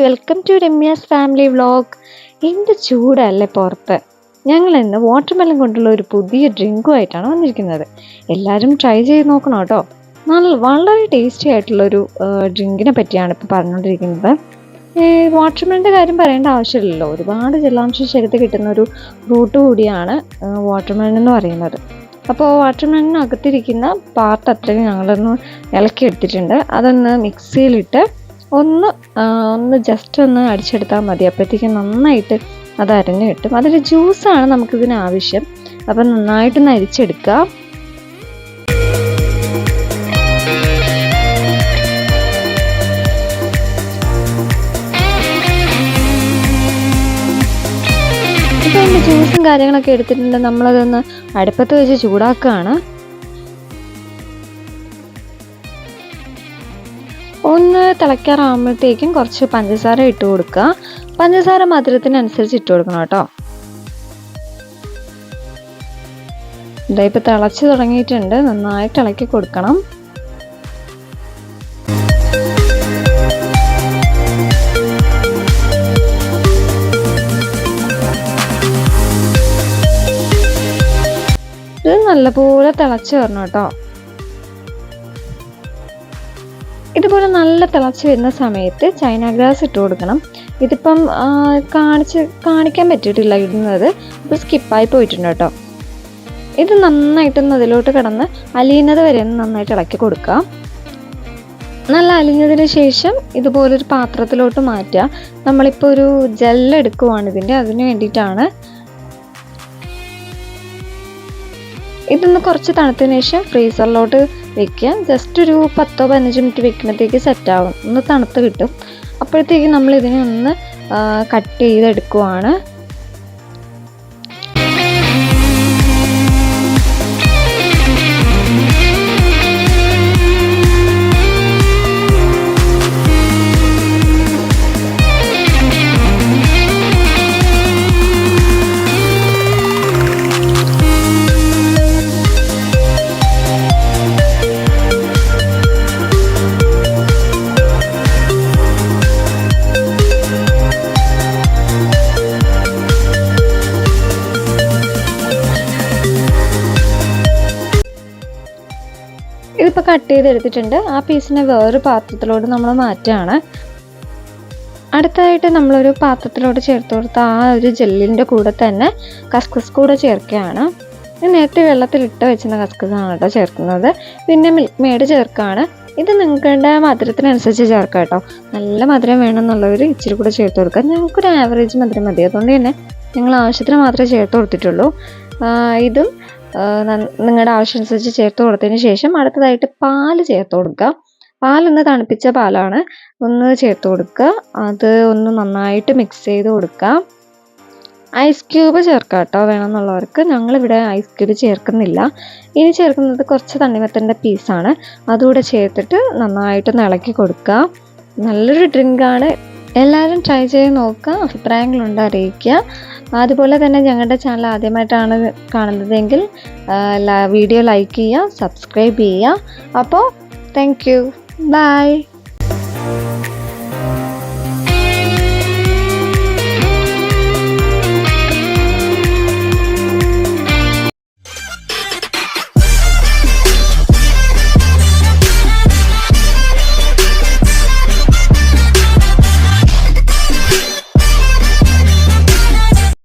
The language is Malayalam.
Welcome to Ramya's family vlog. എന്ത് ചൂടല്ലേ പുറത്ത്. ഞങ്ങൾ ഇന്ന് വാട്ടർമെലൺ കൊണ്ടുള്ള ഒരു പുതിയ ഡ്രിങ്കുമായിട്ടാണ് വന്നിരിക്കുന്നത്. എല്ലാവരും ട്രൈ ചെയ്ത് നോക്കണം കേട്ടോ. വളരെ ടേസ്റ്റി ആയിട്ടുള്ളൊരു ഡ്രിങ്കിനെ പറ്റിയാണ് ഇപ്പോൾ പറഞ്ഞുകൊണ്ടിരിക്കുന്നത്. വാട്ടർമെലൻ്റെ കാര്യം പറയേണ്ട ആവശ്യമില്ലല്ലോ, ഒരുപാട് ജലാംശം ശരീരത്തിൽ കിട്ടുന്ന ഒരു ഫ്രൂട്ട് കൂടിയാണ് വാട്ടർമെലൺ എന്ന് പറയുന്നത്. അപ്പോൾ വാട്ടർമെലണിനകത്തിരിക്കുന്ന പാർട്ട് അത്രയും ഞങ്ങളൊന്ന് ഇളക്കി എടുത്തിട്ടുണ്ട്. അതൊന്ന് മിക്സിയിലിട്ട് ഒന്ന് ജസ്റ്റ് ഒന്ന് അടിച്ചെടുത്താൽ മതി. അപ്പോഴത്തേക്കും നന്നായിട്ട് അത് അരഞ്ഞ് കിട്ടും. അതിൻ്റെ ജ്യൂസാണ് നമുക്കിതിന് ആവശ്യം. അപ്പം നന്നായിട്ടൊന്ന് അരിച്ചെടുക്കുക. ഇപ്പം അതിൻ്റെ ജ്യൂസും കാര്യങ്ങളൊക്കെ എടുത്തിട്ടുണ്ട്. നമ്മളതൊന്ന് അടുപ്പത്ത് വെച്ച് ചൂടാക്കുകയാണ്. ഒന്ന് തിളയ്ക്കാറാകുമ്പോഴത്തേക്കും കുറച്ച് പഞ്ചസാര ഇട്ട് കൊടുക്കുക. പഞ്ചസാര മധുരത്തിനനുസരിച്ച് ഇട്ട് കൊടുക്കണം കേട്ടോ. ഇതായിപ്പോൾ തിളച്ച് തുടങ്ങിയിട്ടുണ്ട്. നന്നായിട്ട് ഇളക്കി കൊടുക്കണം. ഇത് നല്ലപോലെ തിളച്ച് വരണം കേട്ടോ. ഇതുപോലെ നല്ല തിളച്ച് വരുന്ന സമയത്ത് ചൈന ഗ്രാസ് ഇട്ട് കൊടുക്കണം. ഇതിപ്പം കാണിക്കാൻ പറ്റിയിട്ടില്ല ഇടുന്നത്, ഇപ്പോൾ സ്കിപ്പായി പോയിട്ടുണ്ട് കേട്ടോ. ഇത് നന്നായിട്ടൊന്ന് അതിലോട്ട് കിടന്ന് അലിയുന്നത് വരെ ഒന്ന് നന്നായിട്ട് ഇളക്കി കൊടുക്കുക. നല്ല അലിഞ്ഞതിന് ശേഷം ഇതുപോലൊരു പാത്രത്തിലോട്ട് മാറ്റുക. നമ്മളിപ്പോൾ ഒരു ജെല്ലെടുക്കുവാണ് ഇതിൻ്റെ, അതിന് വേണ്ടിയിട്ടാണ്. ഇതൊന്ന് കുറച്ച് തണുത്തതിന് ശേഷം ഫ്രീസറിലോട്ട് വെക്കുക. ജസ്റ്റ് ഒരു 10-15 മിനിറ്റ് വെക്കുമ്പോഴത്തേക്ക് സെറ്റാവും, ഒന്ന് തണുത്ത് കിട്ടും. അപ്പോഴത്തേക്ക് നമ്മൾ ഇതിനെ ഒന്ന് കട്ട് ചെയ്തെടുക്കുവാണ്. ഇതിപ്പോൾ കട്ട് ചെയ്തെടുത്തിട്ടുണ്ട്. ആ പീസിനെ വേറൊരു പാത്രത്തിലോട്ട് നമ്മൾ മാറ്റുകയാണ്. അടുത്തതായിട്ട് നമ്മളൊരു പാത്രത്തിലോട്ട് ചേർത്ത് കൊടുത്ത ആ ഒരു ജെല്ലിൻ്റെ കൂടെ തന്നെ കസ്കസ് കൂടെ ചേർക്കുകയാണ്. നേരത്തെ വെള്ളത്തിലിട്ട് വെച്ചിരുന്ന കസ്കസാണ് കേട്ടോ ചേർക്കുന്നത്. പിന്നെ മിൽക്ക് മെയ്ഡ് ചേർക്കുകയാണ്. ഇത് നിങ്ങളുടെ മധുരത്തിനനുസരിച്ച് ചേർക്കാം കേട്ടോ. നല്ല മധുരം വേണമെന്നുള്ളവർ ഇച്ചിരി കൂടെ ചേർത്ത് കൊടുക്കുക. ഞങ്ങൾക്കൊരു ആവറേജ് മധുരം മതി, അതുകൊണ്ട് തന്നെ ഞങ്ങൾ ആവശ്യത്തിന് മാത്രമേ ചേർത്ത് കൊടുത്തിട്ടുള്ളൂ. ഇതും നിങ്ങളുടെ ആവശ്യമനുസരിച്ച് ചേർത്ത് കൊടുത്തതിന് ശേഷം അടുത്തതായിട്ട് പാല് ചേർത്ത് കൊടുക്കുക. പാലൊന്ന് തണുപ്പിച്ച പാലാണ് ഒന്ന് ചേർത്ത് കൊടുക്കുക. അത് ഒന്ന് നന്നായിട്ട് മിക്സ് ചെയ്ത് കൊടുക്കുക. ഐസ് ക്യൂബ് ചേർക്കാം കേട്ടോ വേണമെന്നുള്ളവർക്ക്. ഞങ്ങളിവിടെ ഐസ് ക്യൂബ് ചേർക്കുന്നില്ല. ഇനി ചേർക്കുന്നത് കുറച്ച് തണ്ണിമത്തൻ്റെ പീസാണ്. അതുകൂടെ ചേർത്തിട്ട് നന്നായിട്ടൊന്ന് ഇളക്കി കൊടുക്കുക. നല്ലൊരു ഡ്രിങ്കാണ്. എല്ലാവരും ട്രൈ ചെയ്ത് നോക്കുക, അഭിപ്രായങ്ങളുണ്ട് അറിയിക്കുക. അതുപോലെ തന്നെ ഞങ്ങളുടെ ചാനൽ ആദ്യമായിട്ടാണ് കാണുന്നതെങ്കിൽ വീഡിയോ ലൈക്ക് ചെയ്യുക, സബ്സ്ക്രൈബ് ചെയ്യുക. അപ്പോൾ താങ്ക് യു, ബൈ.